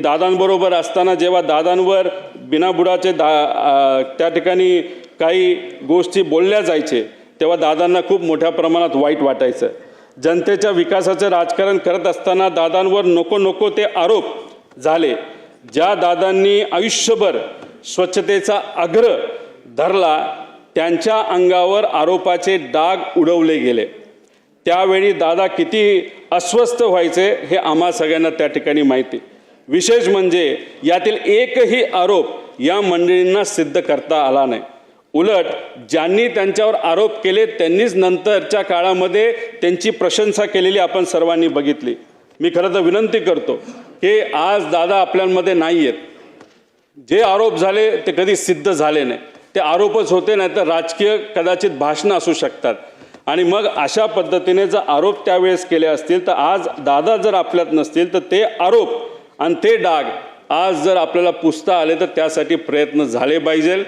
दादांबरोबर असताना जेव्हा दादांवर बिनाबुडाचे त्या ठिकाणी काही गोष्टी बोलल्या जायचे तेव्हा दादांना खूप मोठ्या प्रमाणात वाईट वाटायचं। जनतेच्या विकासाचं राजकारण करत असताना दादांवर नको नको ते आरोप झाले। ज्या दादांनी आयुष्यभर स्वच्छतेचा आग्रह धरला त्यांच्या अंगावर आरोपाचे डाग उडवले गेले। त्यावेळी दादा किती अस्वस्थ व्हायचे हे आम्हा सगळ्यांना त्या ठिकाणी माहिती। विशेष म्हणजे यातील एकही आरोप या मंडळींना सिद्ध करता आला नाही। उलट ज्यांनी त्यांच्यावर आरोप केले त्यांनीच नंतरच्या काळामध्ये त्यांची प्रशंसा केलेली आपण सर्वांनी बघितली। मी खरं तर विनंती करतो की आज दादा आपल्यामध्ये नाही आहेत। जे आरोप झाले ते कधी सिद्ध झाले नाही, ते आरोपच होते, नाही तर राजकीय कदाचित भाषणं असू शकतात। आणि मग अशा पद्धतीने जर आरोप त्यावेळेस केले असतील तर आज दादा जर आपल्यात नसतील तर ते आरोप आणि ते डाग आज जर आपल्याला पुसता आले तर त्यासाठी प्रयत्न झाले पाहिजे।